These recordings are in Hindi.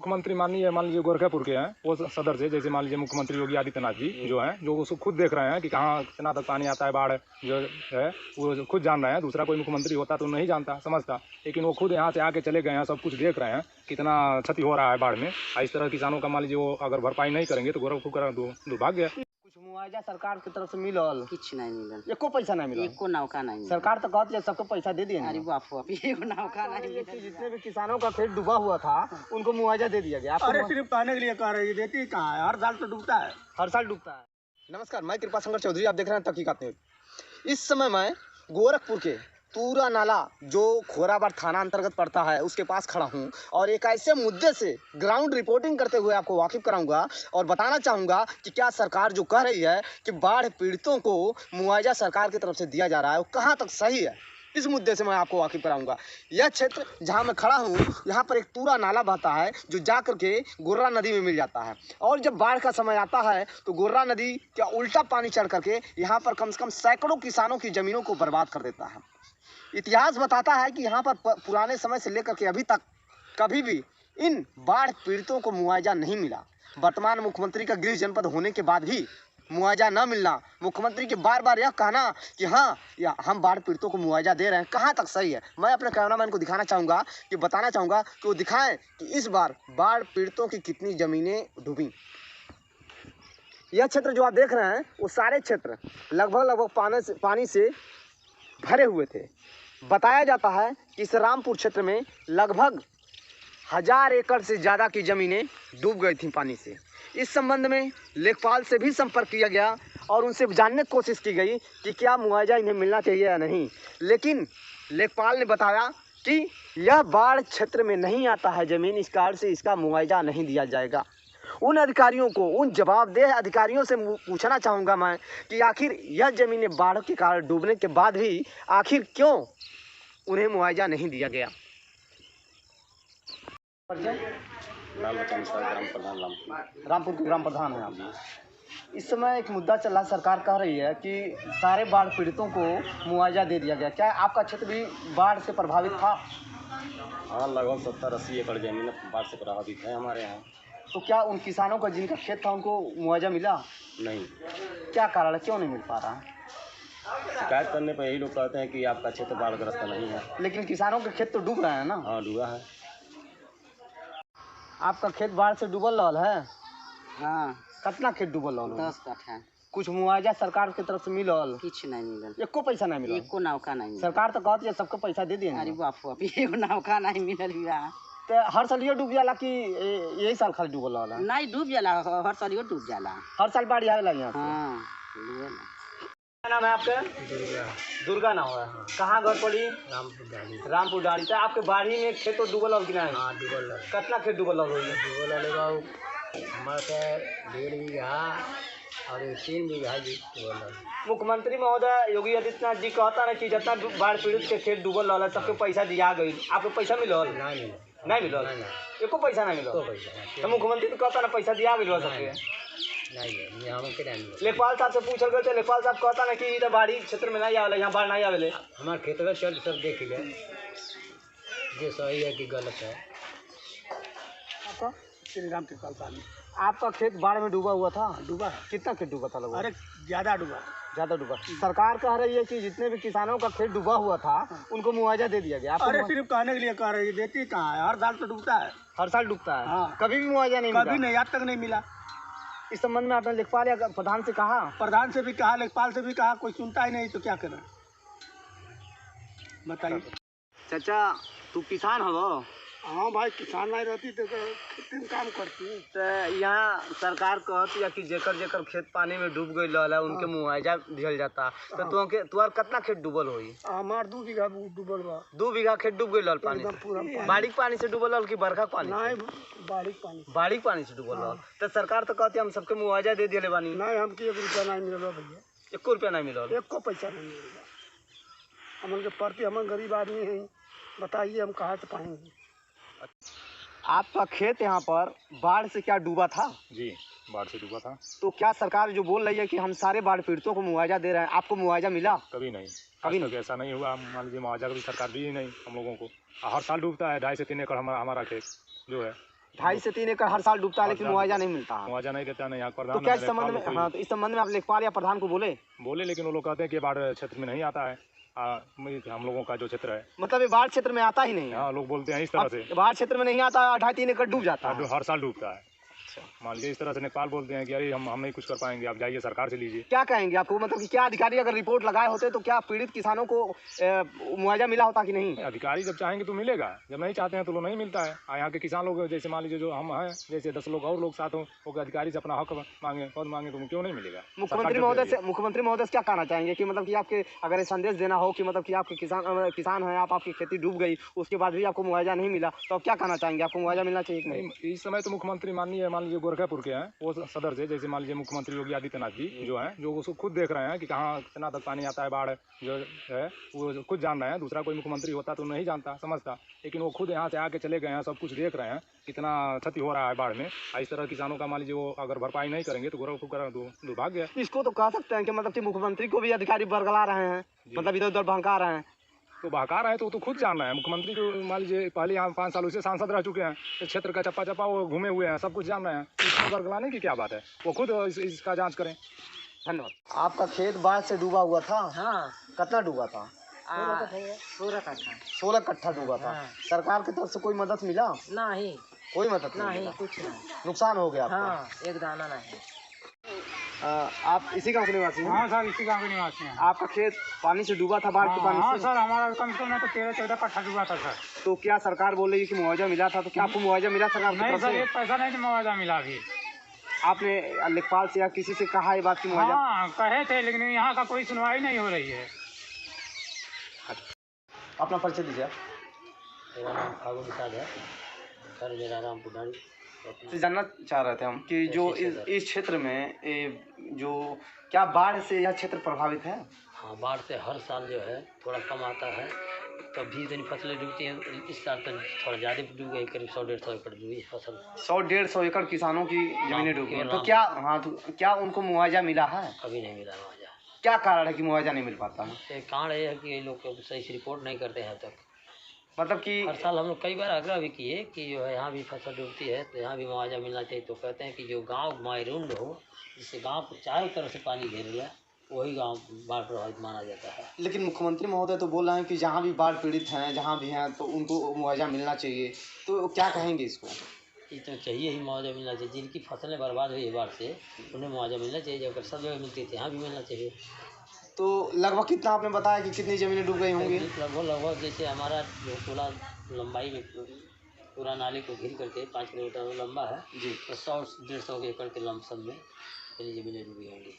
मुख्यमंत्री माननीय मान लीजिए गोरखपुर के हैं, वो सदर से, जैसे मान लीजिए मुख्यमंत्री योगी आदित्यनाथ जी जो हैं, जो उसको खुद देख रहे हैं कि कहाँ कितना तक पानी आता है, बाढ़ जो है वो खुद जान रहे हैं। दूसरा कोई मुख्यमंत्री होता तो नहीं जानता समझता, लेकिन वो खुद यहाँ से आके चले गए हैं, सब कुछ देख रहे हैं कितना क्षति हो रहा है बाढ़ में। इस तरह किसानों का मान लीजिए वो अगर भरपाई नहीं करेंगे तो गोरखपुर का दुर्भाग्य है। कुछ मुआवजा सरकार की तरफ से मिलल? कुछ नहीं मिलल, एको पैसा नहीं मिलल, एको नौका नहीं मिलल। सरकार तो कहती है सबको पैसा दे दिए। अरे बाप रे, एको नौका नहीं मिलल। जितने भी किसानों का खेत डूबा हुआ था उनको मुआवजा दे दिया गया। अरे सिर्फ कहने के लिए कह रही है, देती कहाँ है? हर साल तो डूबता है। हर साल डूबता है। नमस्कार, मैं कृपा शंकर चौधरी, आप देख रहे हैं तहकीकात न्यूज़। इस समय मैं गोरखपुर के तूरा नाला जो खोराबाड़ थाना अंतर्गत पड़ता है उसके पास खड़ा हूं और एक ऐसे मुद्दे से ग्राउंड रिपोर्टिंग करते हुए आपको वाकिफ कराऊंगा और बताना चाहूँगा कि क्या सरकार जो कह रही है कि बाढ़ पीड़ितों को मुआवजा सरकार की तरफ से दिया जा रहा है वो कहाँ तक सही है, इस मुद्दे से मैं आपको वाकिफ कराऊंगा। यह क्षेत्र जहां मैं खड़ा हूं, यहाँ पर एक तूरा नाला बहता है जो जाकर के गोर्रा नदी में मिल जाता है और जब बाढ़ का समय आता है तो गोर्रा नदी का उल्टा पानी चढ़ करके यहाँ पर कम से कम सैकड़ों किसानों की ज़मीनों को बर्बाद कर देता है। इतिहास बताता है कि यहाँ पर पुराने समय से लेकर के अभी तक कभी भी इन बाढ़ पीड़ितों को मुआवजा नहीं मिला। वर्तमान मुख्यमंत्री का गृह जनपद होने के बाद भी मुआवजा न मिलना, मुख्यमंत्री के बार बार यह कहना कि हाँ या हम बाढ़ पीड़ितों को मुआवजा दे रहे हैं, कहाँ तक सही है। मैं अपने कैमरामैन को दिखाना चाहूँगा कि बताना चाहूँगा कि वो दिखाएं कि इस बार बाढ़ पीड़ितों की कितनी ज़मीनें डूबी। यह क्षेत्र जो आप देख रहे हैं वो सारे क्षेत्र लगभग पानी से भरे हुए थे। बताया जाता है कि इस रामपुर क्षेत्र में लगभग 1000 एकड़ से ज़्यादा की ज़मीनें डूब गई थी पानी से। इस संबंध में लेखपाल से भी संपर्क किया गया और उनसे जानने की कोशिश की गई कि क्या मुआवजा इन्हें मिलना चाहिए या नहीं, लेकिन लेखपाल ने बताया कि यह बाढ़ क्षेत्र में नहीं आता है ज़मीन, इस कारण से इसका मुआवजा नहीं दिया जाएगा। उन अधिकारियों को, उन जवाबदेह अधिकारियों से पूछना चाहूँगा मैं कि आखिर यह ज़मीनें बाढ़ के कारण डूबने के बाद भी आखिर क्यों उन्हें मुआवजा नहीं दिया गया। रामपुर के ग्राम प्रधान हैं आप। इस समय एक मुद्दा चल रहा, सरकार कह रही है कि सारे बाढ़ पीड़ितों को मुआवजा दे दिया गया। क्या आपका क्षेत्र भी बाढ़ से प्रभावित था? हाँ, लगभग 70-80 एकड़ जमीन बाढ़ से प्रभावित है हमारे यहाँ। तो क्या उन किसानों का जिनका खेत था उनको मुआवजा मिला? नहीं। क्या कारण है, क्यों नहीं मिल पा रहा है? शिकायत करने पर यही लोग कहते हैं कि आपका क्षेत्र बाढ़ग्रस्त नहीं है। लेकिन किसानों के खेत तो डूब रहे हैं ना? हाँ, डूबा है। आपका खेत बाढ़ से डूबल रहल है? हाँ, कितना खेत डूबल रहल? 10 कट्ठा। कुछ मुआवजा सरकार की तरफ से मिलल? कुछ नहीं मिलल, एको पैसा नहीं मिलल, एको नौका नहीं मिलल। सरकार तो कहती है सबको पैसा दे दिए। अरे बाप रे, एको नौका नहीं मिलल बिया। तो हर साल ये डूब जाला कि यही साल खाली डूबल रहल? नहीं, डूब जाला, हर साल ये डूब जाला। हर साल बाढ़ आवेला यहाँ से? हाँ, डूबेला। क्या नाम है आपका? दुर्गा नाम है। कहाँ घर पड़ी? रामपुर डाली। तो आपके बाढ़ी में खेत तो डूबल रहल कि नहीं? हाँ, डूबल रहे। कितना खेत डूबल रहल? डूबल रहे हमारे 1.5 बीघा और 3 बीघा जी डूबल रहे। मुख्यमंत्री महोदय योगी आदित्यनाथ जी कहता है कि जितना बाढ़ पीड़ित के खेत डूबल रहल सबके पैसा दिया गई। आपको पैसा मिलल? नहीं मिलल, एको पैसा नहीं मिलल। तो मुख्यमंत्री तो कहता ना पैसा दिया गई सबके। लेखपाल साहब से पूछल गए थे, लेखपाल साहब कहता ना कि इधर बाढ़ी क्षेत्र में नहीं आवेला, यहाँ बाढ़ नहीं आवेले। हमारे खेत में चल सब देख ले, जो सही है कि गलत है। आपका श्री राम के पाल आपका खेत बाढ़ में डूबा हुआ था? डूबा। कितना खेत डूबा था लगभग? अरे ज़्यादा डूबा। ज़्यादा डूबा। सरकार कह रही है कि जितने भी किसानों का खेत डूबा हुआ था उनको मुआवजा दे दिया गया। अरे सिर्फ कहने के लिए कह रही है, देती कहाँ है? हर साल तो डूबता है। हर साल डूबता है? हाँ। कभी भी मुआवजा नहीं मिला? कभी नहीं, आज तक नहीं मिला। इस संबंध में आपने लेखपाल या प्रधान से कहा? प्रधान से भी कहा, लेखपाल से भी कहा, कोई सुनता ही नहीं, तो क्या करें बताइए। चाचा तू किसान हो? हाँ भाई, किसान नहीं रहती तो खेती में काम करती। तो यहाँ सरकार कहती है कि जेकर जेकर खेत पानी में डूब गई रहल उनके मुआवजा दिया जाता। तो तुम्हार कितना खेत डूबल होई? हमार 2 बीघा डूबल बा। 2 बीघा खेत डूब गई रहल पानी से? बारिश पानी से डूबल रहल कि बरखा पानी? नहीं, बारिश पानी। बारिश पानी से डूबल रहल। तो सरकार तो कहती है हम सबके मुआवजा दे दिले बानी। नहीं, हमके 1 रुपया नहीं मिलल भैया। 1 रुपया नहीं मिलल? एको पैसा नहीं मिलेगा। हमन के प्रति, हम गरीब आदमी हैं, बताइए हम कहाँ से पाएंगे। आपका खेत यहाँ पर बाढ़ से क्या डूबा था? जी, बाढ़ से डूबा था। तो क्या सरकार जो बोल रही है कि हम सारे बाढ़ पीड़ितों को मुआवजा दे रहे हैं, आपको मुआवजा मिला? कभी नहीं, कभी नहीं, ऐसा नहीं हुआ। मान लीजिए मुआवजा कभी सरकार दी ही नहीं हम लोगों को। हर साल डूबता है 2.5 से 3 एकड़ हमारा खेत जो है। 2.5 से 3 एकड़ हर साल डूबता है, लेकिन मुआवजा नहीं मिलता है। मुआवजा नहीं देता, नहीं यहाँ तो प्रधान क्या इस संबंध में, हाँ, तो इस संबंध में आप लेखपाल या प्रधान को बोले? बोले, लेकिन वो लोग कहते हैं कि बाढ़ क्षेत्र में नहीं आता है। हम लोगों का जो क्षेत्र है, मतलब ये बाढ़ क्षेत्र में आता ही नहीं है। हाँ, लोग बोलते हैं इस तरह से, बाढ़ क्षेत्र में नहीं आता, 2.5-3 एकड़ डूब जाता है। हर साल डूबता है। मान लीजिए इस तरह से नेपाल बोलते हैं कि अरे हम नहीं कुछ कर पाएंगे, आप जाइए सरकार से लीजिए। क्या कहेंगे आपको, मतलब कि क्या अधिकारी अगर रिपोर्ट लगाए होते तो क्या पीड़ित किसानों को मुआवजा मिला होता कि नहीं? अधिकारी जब चाहेंगे तो मिलेगा, जब नहीं चाहते हैं तो लोग नहीं मिलता है। यहाँ के किसान लोग जैसे मान लीजिए जो हम हैं, जैसे 10 लोग और लोग साथ हों, अधिकारी से अपना हक मांगे, पद मांगे, तो क्यों नहीं मिलेगा? मुख्यमंत्री महोदय से क्या कहना चाहेंगे कि मतलब कि आपके अगर ये संदेश देना हो कि मतलब कि आपके किसान हैं, आपकी खेती डूब गई, उसके बाद भी आपको मुआवजा नहीं मिला, तो आप क्या कहना चाहेंगे, आपको मुआवजा मिलना चाहिए कि नहीं? इस समय तो मुख्यमंत्री माननीय मान लीजिए गोरखपुर के हैं, वो सदर से, जैसे मान लीजिए मुख्यमंत्री योगी आदित्यनाथ जी जो हैं, जो उसको खुद देख रहे हैं कि कहाँ कितना तक पानी आता है, बाढ़ जो है वो खुद जान रहे हैं। दूसरा कोई मुख्यमंत्री होता तो नहीं जानता, समझता, लेकिन वो खुद यहाँ से आके चले गए हैं, सब कुछ देख रहे हैं कितना क्षति हो रहा है बाढ़ में। इस तरह किसानों का मान लीजिए वो अगर भरपाई नहीं करेंगे तो गोरखपुर का दुर्भाग्य है। इसको तो कह सकते हैं कि मतलब कि मुख्यमंत्री को भी अधिकारी बरगला रहे हैं, मतलब इधर उधर भड़का रहे हैं। तो बहका रहे हैं तो वो तो खुद जान रहे हैं। मुख्यमंत्री को मान लीजिए पहले यहाँ 5 सालों से सांसद रह चुके हैं, इस क्षेत्र का चप्पा चप्पा वो घूमे हुए हैं, सब कुछ जान रहे हैं। इसमें बरगलाने की क्या बात है, वो खुद इसका जांच करें। धन्यवाद। आपका खेत बाढ़ से डूबा हुआ था? हाँ, कितना डूबा था? 16 कट्ठा। 16 कट्ठा डूबा था। हाँ। सरकार की तरफ से कोई मदद मिला? नहीं, कोई मदद नहीं मिला? कुछ नहीं। नुकसान हो गया आपका? हाँ, एक दाना नहीं। आप इसी गांव के निवासी हैं? हाँ सर, इसी गांव के निवासी हैं। आपका खेत पानी से डूबा था, बाढ़ के पानी हाँ से? सर, हमारा कम से कम तो 13-14 कट्ठा डूबा था सर। तो क्या सरकार बोल रही है कि मुआवजा मिला था, तो क्या आपको मुआवजा मिला सरकार की नहीं तरफ सर, से? एक पैसा नहीं मुआवजा मिला अभी। आपने लेखपाल से या किसी से कहा है बात की मुआवजा? हाँ कहे थे, लेकिन यहाँ का कोई सुनवाई नहीं हो रही है। अपना परिचय दीजिए। मेरा नाम फागुन प्रसाद है, घर मेरा रामपुर डाड़ी। तो जानना चाह रहे थे हम कि जो इस क्षेत्र में जो क्या बाढ़ से यह क्षेत्र प्रभावित है? हाँ, बाढ़ से हर साल जो है थोड़ा कम आता है, तब भी इतनी फसलें डूबती हैं। इस साल तो थोड़ा ज़्यादा डूब गई, करीब 100-150 एकड़ डूबी फसल। 100-150 एकड़ किसानों की जमीनें डूबी हैं। तो हाँ। क्या, हाँ, तो क्या उनको मुआवजा मिला है? अभी नहीं मिला मुआवजा। क्या कारण है कि मुआवजा नहीं मिल पाता है? एक कारण ये है कि ये लोग सही से रिपोर्ट नहीं करते हैं अब तक। मतलब कि हर साल हम लोग कई बार आग्रह भी किए कि जो है यहाँ भी फसल डूबती है तो यहाँ भी मुआवजा मिलना चाहिए, तो कहते हैं कि जो गांव मायरूंड हो, जिससे गांव को चारों तरफ से पानी घेर लिया, वही गांव बाढ़ प्रभावित माना जाता है। लेकिन मुख्यमंत्री महोदय तो बोल रहे हैं कि जहाँ भी बाढ़ पीड़ित हैं, जहाँ भी हैं, तो उनको मुआवजा मिलना चाहिए। तो क्या कहेंगे इसको? ये तो चाहिए ही, मुआवजा मिलना चाहिए। जिनकी फसलें बर्बाद हुई है बाढ़ से, उन्हें मुआवजा मिलना चाहिए। जब सब जगह मिलती है यहाँ भी मिलना चाहिए। तो लगभग कितना आपने बताया कि कितनी ज़मीनें डूब गई होंगी? लगभग जैसे हमारा जो पूरा लंबाई में पूरा नाले को घेर करके 5 किलोमीटर में लंबा है जी, तो 100-150 एकड़ के लमसम में इतनी ज़मीनें डूबी होंगी।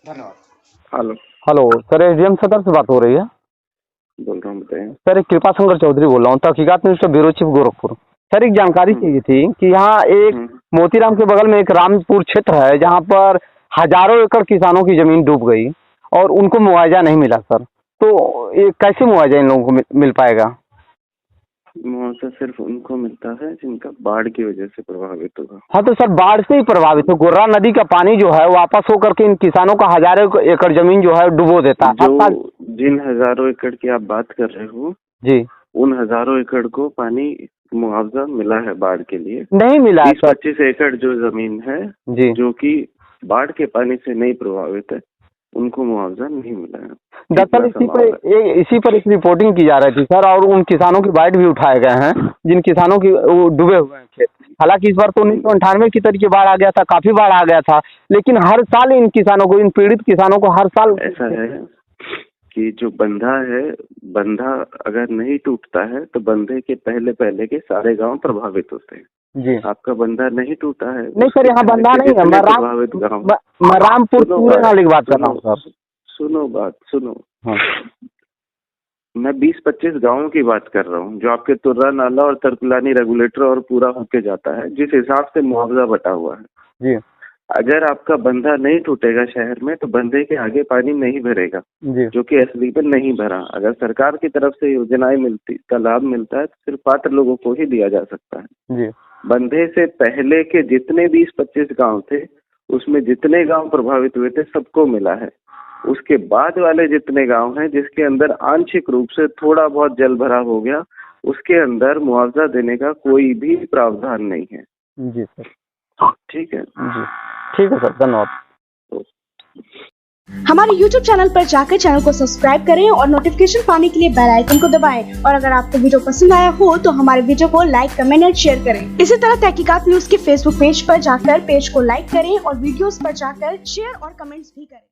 धन्यवाद। हेलो सर, एसडीएम सदर से बात हो रही है? बोल रहा हूँ, बताइए। सर, एक कृपा शंकर चौधरी बोल रहा हूँ, तहकीकात minister bureau chief Gorakhpur. Sir, एक जानकारी चाहिए थी कि यहाँ एक मोतीराम के बगल में एक रामपुर क्षेत्र है जहाँ पर हजारों एकड़ किसानों की जमीन डूब गई और उनको मुआवजा नहीं मिला सर। तो ये कैसे मुआवजा इन लोगों को मिल पाएगा? मुआवजा सिर्फ उनको मिलता है जिनका बाढ़ की वजह से प्रभावित होगा। हाँ, तो सर बाढ़ से ही प्रभावित है। गोर्रा नदी का पानी जो है वापस होकर के इन किसानों का हजारों एकड़ जमीन जो है डुबो देता है। जो जिन हजारों एकड़ की आप बात कर रहे हो जी, उन हजारों एकड़ को पानी मुआवजा मिला है बाढ़ के लिए। नहीं मिला है सर। 20-25 एकड़ जो जमीन है जी, जो कि बाढ़ के पानी से नहीं प्रभावित है, उनको मुआवजा नहीं मिला है। दरअसल इसी पर एक रिपोर्टिंग की जा रही थी सर, और उन किसानों की बाइट भी उठाए गए हैं जिन किसानों की वो डूबे हुए हैं खेत। हालांकि इस बार तो 1998 की तरीके बाढ़ आ गया था, काफी बाढ़ आ गया था, लेकिन हर साल इन किसानों को, इन पीड़ित किसानों को हर साल ऐसा है कि जो बंधा है, बंधा अगर नहीं टूटता है तो बंधे के पहले के सारे गांव प्रभावित होते हैं। जी, आपका बंधा नहीं टूटा है? नहीं सर, यहाँ बंधा नहीं है। मैं रामपुर पूरे नाले की बात कर रहा हूँ सर। सुनो हाँ। मैं 20-25 गांवों की बात कर रहा हूँ जो आपके तुर्रा नाला और तरकुलानी रेगुलेटर और पूरा होके जाता है, जिस हिसाब से मुआवजा बटा हुआ है जी अगर आपका बंधा नहीं टूटेगा शहर में तो बंधे के आगे पानी नहीं भरेगा, जी, जो कि असली में नहीं भरा। अगर सरकार की तरफ से योजनाएं मिलती का लाभ मिलता है तो सिर्फ पात्र लोगों को ही दिया जा सकता है। जी, बंधे से पहले के जितने 20-25 गांव थे उसमें जितने गांव प्रभावित हुए थे सबको मिला है। उसके बाद वाले जितने गांव हैं जिसके अंदर आंशिक रूप से थोड़ा बहुत जल भराव हो गया, उसके अंदर मुआवजा देने का कोई भी प्रावधान नहीं है। जी सर। ठीक है जी ठीक है सर, धन्यवाद। हमारे YouTube चैनल पर जाकर चैनल को सब्सक्राइब करें और नोटिफिकेशन पाने के लिए बेल आइकन को दबाएं। और अगर आपको वीडियो पसंद आया हो तो हमारे वीडियो को लाइक, कमेंट और शेयर करें। इसी तरह तहकीकात न्यूज के फेसबुक पेज पर जाकर पेज को लाइक करें और वीडियोस पर जाकर शेयर और कमेंट्स भी करें।